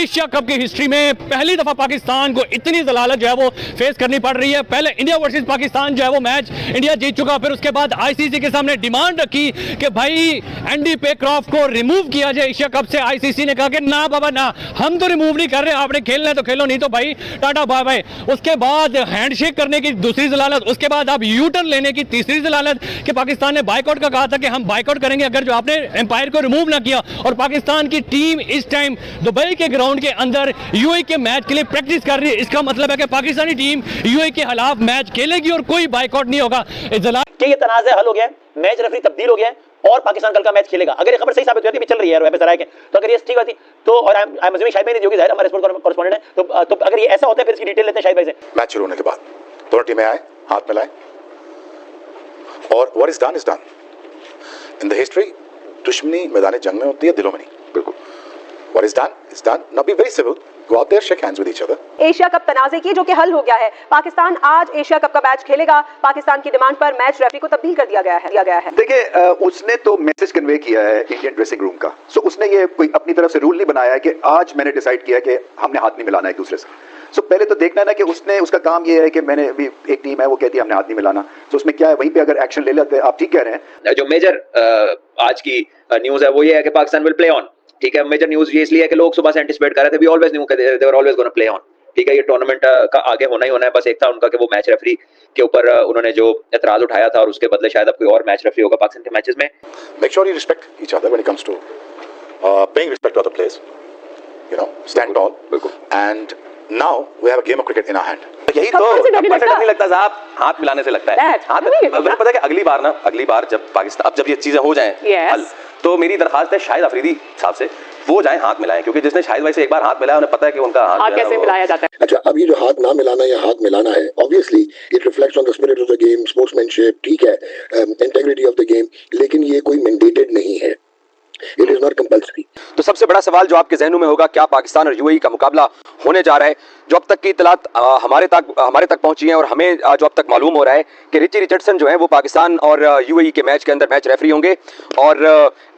Asia cup की history में पहली दफा पाकिस्तान को इतनी जलालत जो है वो फेस करनी पड़ रही है। पहले इंडिया वर्सेस पाकिस्तान जो है वो मैच इंडिया जीत चुका, फिर उसके बाद आईसीसी के सामने डिमांड रखी कि भाई एंडी पेक्रॉफ्ट को रिमूव किया जाए एशिया कप से। आईसीसी ने कहा कि ना बाबा ना, हम तो रिमूव नहीं कर रहे, आपने खेलना है तो खेलो, नहीं तो भाई टाटा बाय बाय। उसके बाद हैंडशेक करने की दूसरी जलालत, उसके बाद अब यू टर्न लेने की तीसरी जलालत कि पाकिस्तान ने बाइकआउट का कहा था कि हम बाइकआउट करेंगे अगर जो आपने एम्पायर को रिमूव ना किया। और पाकिस्तान की टीम इस टाइम दुबई के ग्राउंड के अंदर यूएई के मैच के लिए प्रैक्टिस कर रही है। इसका मतलब है कि पाकिस्तानी टीम यूएई के खिलाफ मैच खेलेगी और कोई बाइकआउट नहीं होगा। कि ये तनाज़ा हल हो गया है, मैच रेफरी तब्दील हो गया है और पाकिस्तान कल का मैच खेलेगा। अगर ये खबर सही साबित होती है, चल रही है वेब सराय के, तो अगर ये ठीक बात थी तो, और आई एम अज्यूमिंग शाहिद भाई ने जो कि हमारे स्पोर्ट्स कॉरेस्पोंडेंट है, तो अगर ये ऐसा होता है फिर इसकी डिटेल लेते हैं शाहिद भाई से। मैच शुरू होने के बाद दोनों टीमें आए, हाथ मिलाए और what is done in the history. दुश्मनी मैदान जंग में होती है, दिलों में नहीं। बिल्कुल what is done. Now be very civil, go out there, shake hands with each other। Asia cup तनाज़े की जो कि हल हो गया है। पाकिस्तान आज एशिया कप का मैच खेलेगा। पाकिस्तान की डिमांड पर मैच रेफरी को तब्दील कर दिया गया है। देखिए, उसने तो मैसेज कन्वे किया है इंडियन ड्रेसिंग रूम का। सो उसने ये कोई अपनी तरफ से रूल नहीं बनाया है कि आज मैंने डिसाइड किया कि हमने हाथ नहीं मिलाना एक दूसरे से। सो पहले तो देखना है ना कि उसका काम ये है कि मैंने भी, एक टीम है वो कहती है हमने हाथ नहीं मिलाना, तो उसमें क्या है, वहीं पे अगर एक्शन ले लेते हैं। आप ठीक कह रहे हैं। जो मेजर आज की न्यूज है वो ये है कि पाकिस्तान विल प्ले ऑन। ठीक है, मेजर न्यूज ये इसलिए है कि लोग सुबह से एंटिसिपेट कर रहे थे, we always knew they were always gonna play on. ठीक है, ये टूर्नामेंट का आगे होना ही होना है। बस एक था उनका कि वो मैच रेफरी के ऊपर उन्होंने जो एतराज उठाया था और उसके बदले शायद अब कोई और मैच रेफरी होगा पाकिस्तान के मैचेस में। Make sure you respect each other when it comes to paying respect to other players, you know, stand tall. बिल्कुल। And now we have a game of cricket in our hand. यही तो डर नहीं लगता साहब, हाथ मिलाने से लगता है। हाथ मुझे पता है कि अगली बार जब पाकिस्तान, अब जब ये चीजें हो जाएं हल, तो मेरी दरखास्त है शाहिद अफरीदी साहब से, वो जाएं हाथ मिलाएं, क्योंकि जिसने शाहिद भाई से एक बार हाथ मिलाया उन्हें पता है कि उनका हाथ कैसे मिलाया जाता है। अच्छा, अब ये जो हाथ ना मिलाना या हाथ मिलाना है, obviously it reflects on the spirit of the game, sportsmanship, ठीक है, इंटीग्रिटी ऑफ द गेम, लेकिन ये कोई मैंडेटेड नहीं है। It is not compulsory। तो सबसे बड़ा सवाल जो आपके जहनों में होगा, क्या पाकिस्तान और यूएई का मुकाबला होने जा रहा है? जो अब तक की इतलात हमारे तक पहुंची है और हमें जो अब तक मालूम हो रहा है कि रिची रिचर्डसन जो है वो पाकिस्तान और यूएई के मैच के अंदर मैच रेफरी होंगे और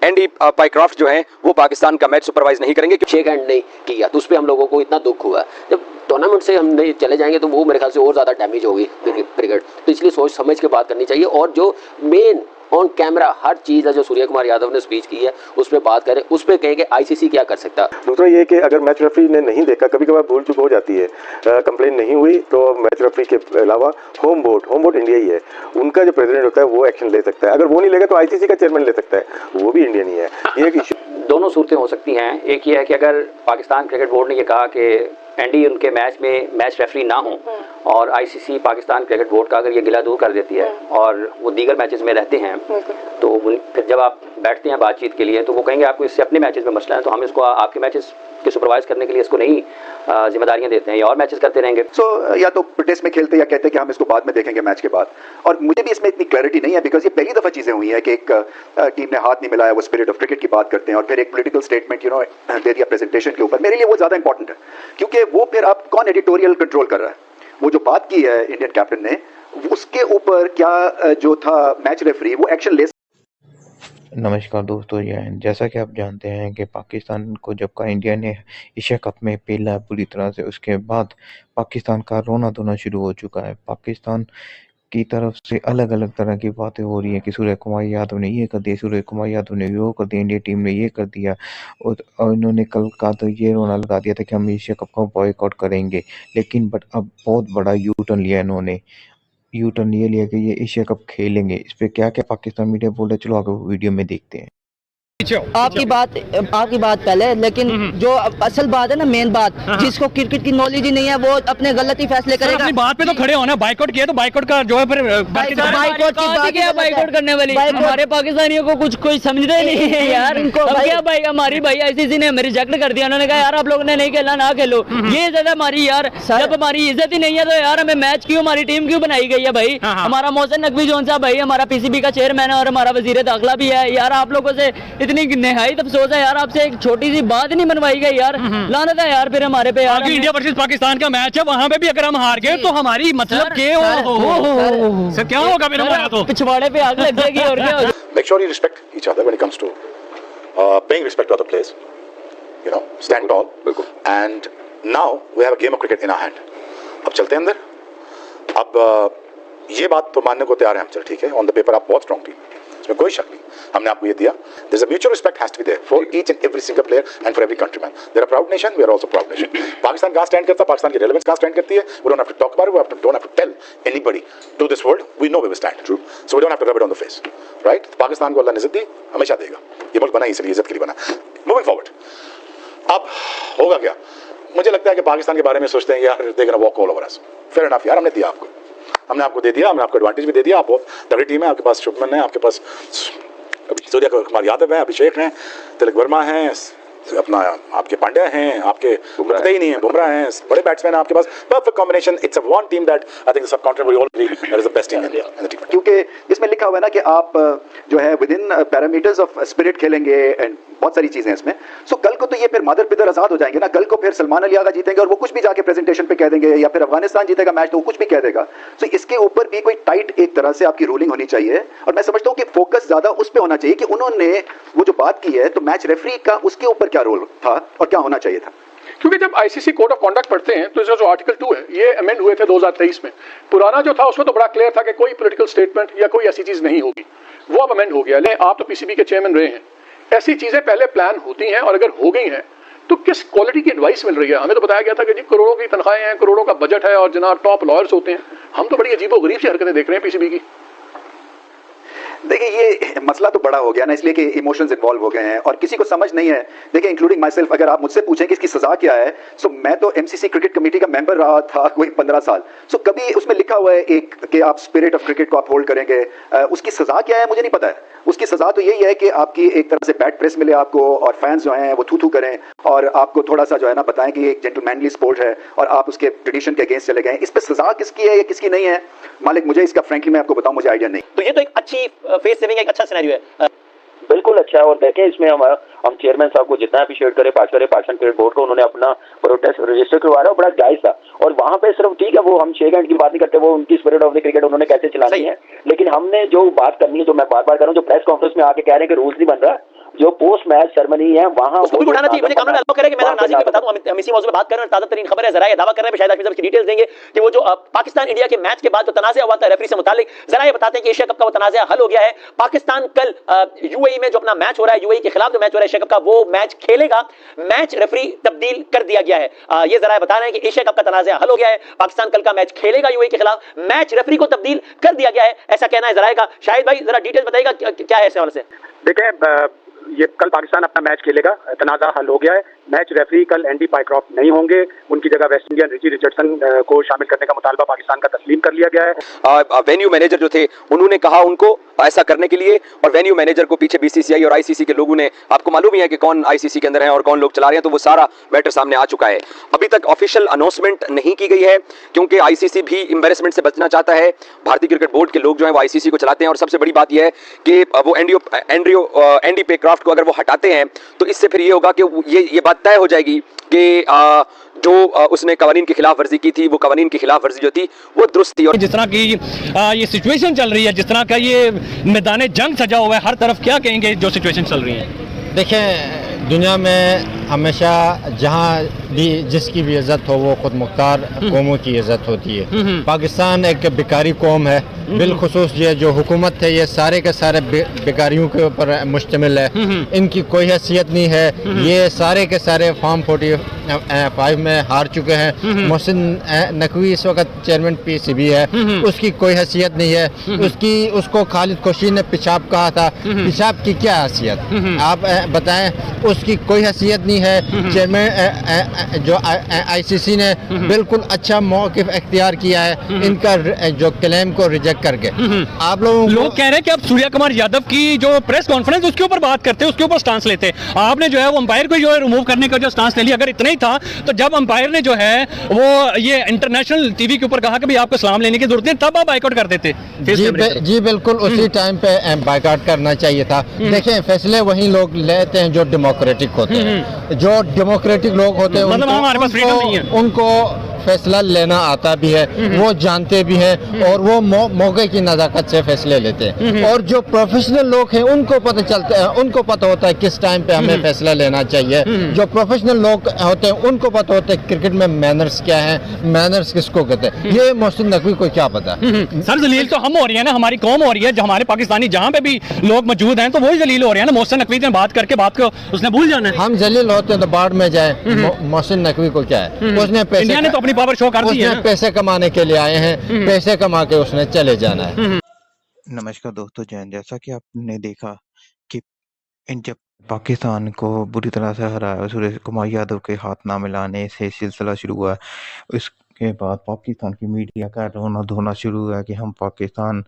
एंडी पेक्रॉफ्ट जो है वो पाकिस्तान का मैच सुपरवाइज नहीं करेंगे। शेक हैंड नहीं किया तो उस पर हम लोगों को इतना दुख हुआ। जब टूर्नामेंट से हम नहीं चले जाएंगे तो वो मेरे ख्याल से और ज़्यादा डैमेज होगी क्रिकेट। तो इसलिए सोच समझ के बात करनी चाहिए और जो मेन ऑन कैमरा हर चीज़ है जो सूर्य कुमार यादव ने स्पीच की है उस पर बात करें, उस पर कहें कि आईसीसी क्या कर सकता है। दूसरा ये कि अगर मैच रेफरी ने नहीं देखा, कभी कभार भूल चूक हो जाती है, कंप्लेन नहीं हुई, तो मैच रेफरी के अलावा होम बोर्ड इंडिया ही है, उनका जो प्रेसिडेंट होता है वो एक्शन ले सकता है। अगर वो नहीं लेगा तो आईसीसी का चेयरमैन ले सकता है, वो भी इंडियन ही है। ये एक इशू। दोनों सूरतें हो सकती हैं। एक ये है कि अगर पाकिस्तान क्रिकेट बोर्ड ने ये कहा कि एंडी उनके मैच में मैच रेफरी ना हो और आईसीसी पाकिस्तान क्रिकेट बोर्ड का अगर ये गिला दूर कर देती है और वो दीगर मैचेस में रहते हैं, तो फिर जब आप बैठते हैं बातचीत के लिए तो वो कहेंगे आपको इससे अपने मैचेस में मसला है, तो हम इसको आपके मैचेस के सुपरवाइज करने के लिए इसको नहीं जिम्मेदारियां देते हैं या और मैचेस करते रहेंगे। सो या तो प्रोटेस्ट में खेलते या कहते कि हम इसको बाद में देखेंगे मैच के बाद। और मुझे भी इसमें इतनी क्लैरिटी नहीं है बिकॉज ये पहली दफा चीजें हुई है कि एक टीम ने हाथ नहीं मिलाया, वो स्पिरिट ऑफ क्रिकेट की बात करते हैं और फिर एक पॉलिटिकल स्टेटमेंट यू नो दे दिया प्रेजेंटेशन के ऊपर। मेरे लिए वो ज्यादा इंपॉर्टेंट है क्योंकि वो फिर आप कौन एडिटोरियल कंट्रोल कर रहा है। वो जो बात की है इंडियन कैप्टन ने, उसके ऊपर क्या जो था मैच रेफरी वो एक्शन ले। नमस्कार दोस्तों, जैसा कि आप जानते हैं कि पाकिस्तान को जब का इंडिया ने एशिया कप में पेला पूरी तरह से, उसके बाद पाकिस्तान का रोना धोना शुरू हो चुका है। पाकिस्तान की तरफ से अलग अलग तरह की बातें हो रही हैं कि सूर्य कुमार यादव ने ये कर दिया, सूर्य कुमार यादव ने वो कर दिया, इंडिया टीम ने ये कर दिया और इन्होंने कल का तो ये रोना लगा दिया था कि हम एशिया कप का बॉयकॉट करेंगे। लेकिन अब बहुत बड़ा यू टर्न लिया इन्होंने। यू टर्न ये लिया कि ये एशिया कप खेलेंगे। इस पे क्या क्या पाकिस्तान मीडिया बोल रहा है, चलो आगे वीडियो में देखते हैं। आपकी बात पहले, लेकिन जो असल बात है ना, मेन बात, जिसको क्रिकेट की नॉलेज ही नहीं है वो अपने गलत ही फैसले करेगा। अपनी बात पे तो खड़े होना, बाइकआउट किया तो बाइकआउट का जो है फिर बाइकआउट करने वाली हमारे पाकिस्तानियों को कुछ कोई समझते नहीं है यार। इनको क्या भाई हमारी भाई आईसीसी ने हमें रिजेक्ट कर दिया, उन्होंने कहा यार आप लोगों ने नहीं खेलना ना खेलो। ये ज्यादा हमारी यार, जब हमारी इज्जत ही नहीं है तो यार हमें मैच क्यों, हमारी टीम क्यों बनाई गई है भाई। हमारा मोहसिन नकवी जोन साहब भाई हमारा पीसीबी का चेयरमैन है और हमारा वजीर दाखिला भी है यार। आप लोगों से इतनी निहायत अफसोस है यार, आपसे एक छोटी सी बात नहीं बनवाई गई यार। लानत है यार फिर हमारे पे यार। इंडिया वर्सेस पाकिस्तान का मैच है, वहां पे भी अगर हम हार गए तो हमारी मतलब सर क्या होगा फिर हमारा, तो पिछवाड़े पे आग लग जाएगी और क्या होगा। Make sure you respect each other when it comes to paying respect to other players, you know, stand tall. And now we have a game of cricket in our hand. अब चलते हैं अंदर. अब ये बात तो मानने को तैयार है हम, चल ठीक है, ऑन द पेपर आप बहुत स्ट्रॉन्ग टीम, इसमें कोई शक नहीं, हमने आपको ये दिया. There's a mutual respect has to be there for each and every single player and for every countryman. They're a proud nation, we are also a proud nation. Pakistan कहाँ स्टैंड करता है, पाकिस्तान की रेलेवेंस कहाँ स्टैंड करती है, we don't have to talk about it, we don't have to tell anybody to this world, we know where we stand. True. So we don't have to rub it on the face, right? Pakistan को अल्लाह ने इज्जत दी, हमेशा देगा. ये मुल्क बना इसलिए इज्जत के लिए बना. Moving forward. अब होगा क्या? मुझे लगता है कि पाकिस्तान के बारे में सोचते हैं यार they're gonna walk all over us. Fair enough यार, हमने दिया आपको, हमने आपको दे दिया, हमने आपको एडवांटेज भी दे दिया. आप बहुत तगड़ी टीम है, आपके पास शुभमन है, आपके पास सूर्य कुमार यादव है, अभिषेक हैं, तिलक वर्मा हैं, अपना आपके पांड्या हैं, आपके पता ही नहीं है, बुमराह हैं, बड़े बैट्समैन हैं आपके पास. Perfect combination. It's a one team that I think सब counter we all agree that is the best team in India. क्योंकि इसमें लिखा हुआ है ना कि आप जो है with in parameters of spirit खेलेंगे एंड बहुत सारी चीजें इसमें. सो कल को तो ये फिर मादर पिदर आजाद हो जाएंगे ना. कल को फिर सलमान अली आगा जीतेंगे और वो कुछ भी जाके प्रेजेंटेशन पे कह देंगे, या फिर अफगानिस्तान जीतेगा मैच तो वो कुछ भी कह देगा. तो इसके ऊपर भी कोई टाइट एक तरह से आपकी रूलिंग होनी चाहिए. और मैं समझता हूँ कि फोकस ज्यादा उस पर होना चाहिए कि उन्होंने वो जो बात की है तो मैच रेफरी का उसके ऊपर क्या रोल था और क्या होना चाहिए था. क्योंकि जब आईसीसी कोड ऑफ कॉन्डक्ट पढ़ते हैं तो इसका जो आर्टिकल 2 है ये अमेंड हुए थे 2023 में. पुराना जो था उसमें तो बड़ा क्लियर था कि कोई पॉलिटिकल स्टेटमेंट या कोई ऐसी चीज नहीं होगी. वो अब अमेंड हो गया. ले आप तो पीसीबी के चेयरमैन रहे हैं, ऐसी चीजें पहले प्लान होती हैं और अगर हो गई हैं तो किस क्वालिटी की एडवाइस मिल रही है. हमें तो बताया गया था कि जी करोड़ों की तनख्वाहें हैं, करोड़ों का बजट है और जनाब टॉप लॉयर्स होते हैं. हम तो बड़ी अजीबोगरीब सी हरकतें देख रहे हैं पीसीबी की. देखिए ये मसला तो बड़ा हो गया ना, इसलिए कि इमोशंस इन्वॉल्व हो गए हैं और किसी को समझ नहीं है. देखिए इंक्लूडिंग माई सेल्फ, अगर आप मुझसे पूछें कि इसकी सजा क्या है, सो मैं तो एमसीसी क्रिकेट कमेटी का मेंबर रहा था कोई 15 साल. सो कभी उसमें लिखा हुआ है एक कि आप स्पिरिट ऑफ क्रिकेट को आप होल्ड करेंगे. उसकी सजा क्या है मुझे नहीं पता है. उसकी सजा तो यही है कि आपकी एक तरह से बैड प्रेस मिले आपको और फैंस जो हैं वो थू करें और आपको थोड़ा सा जो है ना बताएं कि ये एक जेंटलमैनली स्पोर्ट है और आप उसके ट्रेडिशन के अगेंस्ट चले गए. इस पर सजा किसकी है या किसकी नहीं है मालिक मुझे इसका फ्रेंकली मैं आपको बताऊं मुझे आइडिया नहीं. तो ये तो एक अच्छी फेस सेविंग, एक अच्छा सिनेरियो है. बिल्कुल अच्छा है. और देखें इसमें हम चेयरमैन साहब को जितना अप्रिशिएट करें पाकिस्तान क्रिकेट बोर्ड को, उन्होंने अपना प्रोटेस्ट रजिस्टर करवा रहा है बड़ा जायज था. और वहां पे सिर्फ ठीक है वो हम शेक हैंड की बात नहीं करते, वो उनकी स्पिरिट ऑफ द क्रिकेट उन्होंने कैसे चलानी है. लेकिन हमने जो बात करनी है, जो मैं बार बार कर रहा हूँ, जो प्रेस कॉन्फ्रेंस में आके कह रहे हैं कि रूल्स नहीं बन रहा, जो पोस्ट मैच सेरेमनी है वहां उसको भी उठाना चाहिए. मुझे कानून में अलाउ करे कि मैं नाज़रीन को बता दूं, हम इसी मौजूद में बात कर रहे हैं. ताज़ा तरीन खबर है, जरा ये दावा कर रहे हैं, शायद हाफिज़ साहब की डिटेल्स देंगे कि वो जो पाकिस्तान इंडिया के मैच के बाद जो तनाज़ा हुआ था रेफरी से मुतालिक, जरा ये बताते हैं कि एशिया कप का वो तनाज़ा हल हो गया है. पाकिस्तान कल यूएई में जो अपना मैच हो रहा है, यूएई के खिलाफ जो मैच हो रहा है एशिया कप का, वो मैच खेलेगा. मैच रेफरी तब्दील कर दिया गया है. ये जरा बता रहे हैं कि एशिया कप का तनाज़ा हल हो गया है. पाकिस्तान कल का मैच खेलेगा यूएई के खिलाफ, मैच रेफरी को तब्दील कर दिया गया है, ऐसा कहना है जरा का. शाहिद भाई जरा डिटेल्स बताइएगा क्या है इस हवाले से. देखिए ये कल पाकिस्तान अपना मैच खेलेगा, तनाज़ा हल हो गया है. मैच रेफरी कल एंडी पाइक्रॉफ्ट नहीं होंगे, उनकी जगह वेस्ट इंडियन रिची रिचर्डसन को शामिल करने का मुतालबा पाकिस्तान का तस्लीम कर लिया गया है. वेन्यू मैनेजर जो थे उन्होंने कहा उनको ऐसा करने के लिए, और वेन्यू मैनेजर को पीछे बीसीसीआई और आईसीसी के लोगों ने, आपको मालूम ही है कि कौन आईसीसी के अंदर है और कौन लोग चला रहे हैं, तो वो सारा मैटर सामने आ चुका है. अभी तक ऑफिशियल अनाउंसमेंट नहीं की गई है क्योंकि आईसीसी भी एम्बैरेसमेंट से बचना चाहता है. भारतीय क्रिकेट बोर्ड के लोग जो है वो आईसीसी को चलाते हैं और सबसे बड़ी बात यह है कि वो एंडी पेक्राफ्ट को अगर वो हटाते हैं तो इससे फिर ये होगा कि ये बात तय हो जाएगी कि जो उसने कवानीन की खिलाफ वर्जी की थी, वो कवानीन की खिलाफ वर्जी जो थी वो दुरुस्त थी. और जिस तरह की ये सिचुएशन चल रही है, जिस तरह का ये मैदान जंग सजा हुआ है हर तरफ, क्या कहेंगे जो सिचुएशन चल रही है. देखें दुनिया में हमेशा जहाँ भी जिसकी भी इज़्ज़त हो वो खुद मुख्तार कौमों की इज़्ज़त होती है. पाकिस्तान एक बेकारी कौम है, बिलखुसूस ये जो हुकूमत है ये सारे के सारे बेकारियों के ऊपर मुश्तमिल है. इनकी कोई हैसियत नहीं है. ये सारे के सारे फॉर्म 45 में हार चुके हैं. मोहसिन नकवी इस वक्त चेयरमैन पीसीबी है, उसकी कोई हैसियत नहीं है. उसको खालिद खुशी ने पेशाब कहा था. पेशाब की क्या हैसियत आप बताएं. उसकी कोई हैसियत नहीं है. चेयरमैन जो आईसीसी ने बिल्कुल अच्छा मौक़िफ़ इख्तियार किया है इनका जो क्लेम को रिजेक्ट करके. आप लोग कह रहे हैं कि अब सूर्य कुमार यादव की जो प्रेस कॉन्फ्रेंस उसके ऊपर बात करते, उसके ऊपर स्टांस लेते. आपने जो है वो अंपायर को जो है रिमूव करने का जो स्टांस ले लिया. अगर इतना ही था तो जब अंपायर ने जो है वो ये इंटरनेशनल टीवी के ऊपर कहा कि भाई आपको सलाम लेने की जरूरत नहीं, तब आप बाइकआउट कर देते. जी बिल्कुल उसी टाइम पे बाइकआउट करना चाहिए था. देखें फैसले वही लोग लेते हैं जो डेमोक्रेटिक होते हैं. जो डेमोक्रेटिक लोग होते हैं मतलब हमारे पास फ्रीडम नहीं है. उनको फैसला लेना आता भी है, वो जानते भी हैं और वो मौके की नज़ाकत से फैसले लेते हैं। और जो प्रोफेशनल लोग हैं उनको पता चलता है, उनको पता होता है किस टाइम पे हमें फैसला लेना चाहिए। जो प्रोफेशनल लोग होते हैं उनको पता होता है क्रिकेट में मैनर्स क्या है, मैनर्स किसको कहते हैं। ये मोहसिन नकवी को क्या पता। सर जलील तो हम हो रही है ना, हमारी कौम हो रही है, जो हमारे पाकिस्तानी जहाँ पे भी लोग मौजूद हैं तो वही जलील हो रहे हैं ना। मोहसिन नकवी ने बात करके बात को उसने भूल जाना है। हम जलील होते हैं तो बाढ़ में जाए, मोहसिन नकवी को क्या है, उसने पैसे, इंडिया ने तो अपनी पावर शो कर दी है, पैसे कमाने के लिए आए हैं, पैसे कमा के उसने चले जाना है। नमस्कार दोस्तों, जैसा कि आपने देखा कि जब पाकिस्तान को बुरी तरह से हराया, सूर्य कुमार यादव के हाथ ना मिलाने से सिलसिला शुरू हुआ। उसके बाद पाकिस्तान की मीडिया का रोना धोना शुरू हुआ कि हम पाकिस्तान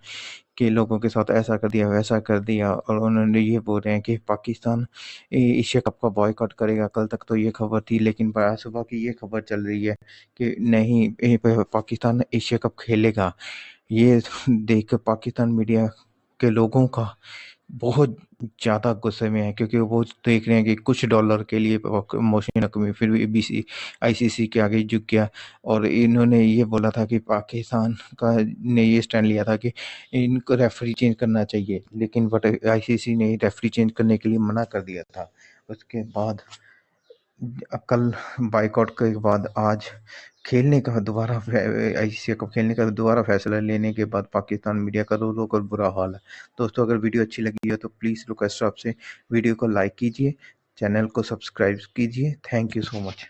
के लोगों के साथ ऐसा कर दिया, वैसा कर दिया, और उन्होंने ये बोल रहे हैं कि पाकिस्तान एशिया कप का बॉयकॉट करेगा। कल तक तो ये खबर थी, लेकिन सुबह की ये खबर चल रही है कि नहीं, पाकिस्तान एशिया कप खेलेगा। ये देख पाकिस्तान मीडिया के लोगों का बहुत ज़्यादा गुस्से में है, क्योंकि वो देख रहे हैं कि कुछ डॉलर के लिए मोहसिन नकवी फिर भी ICC के आगे झुक गया। और इन्होंने ये बोला था कि पाकिस्तान का ने ये स्टैंड लिया था कि इनको रेफरी चेंज करना चाहिए, लेकिन बट ICC ने रेफरी चेंज करने के लिए मना कर दिया था। उसके बाद कल बाइकआउट के बाद आज खेलने का दोबारा ICC कप खेलने का दोबारा फैसला लेने के बाद पाकिस्तान मीडिया का रो कर बुरा हाल है। दोस्तों, अगर वीडियो अच्छी लगी हो तो प्लीज़ रिक्वेस्ट आपसे वीडियो को लाइक कीजिए, चैनल को सब्सक्राइब कीजिए। Thank you so much.